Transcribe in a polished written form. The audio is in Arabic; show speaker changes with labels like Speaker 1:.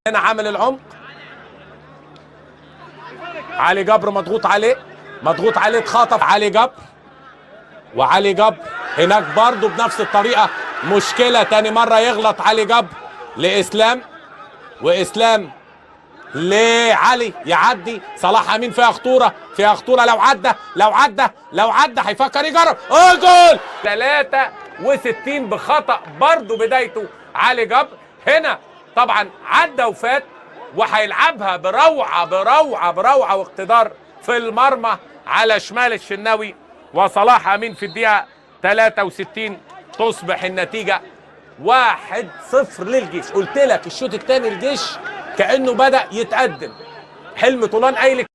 Speaker 1: هنا عامل العمق. علي جبر مضغوط عليه، اتخطف علي جبر، وعلي جبر هناك برضه بنفس الطريقه. مشكله تاني مره يغلط علي جبر لاسلام، واسلام لعلي يعدي. صلاح امين فيها خطوره، لو عدى هيفكر يجرب. جول 63 بخطأ برضه بدايته علي جبر. هنا طبعا عدى وفات، وهيلعبها بروعه واقتدار في المرمى على شمال الشناوي وصلاح امين في الدقيقه 63. تصبح النتيجه 1-0 للجيش. قلت لك الشوط الثاني الجيش كانه بدا يتقدم. حلمي طولان قايل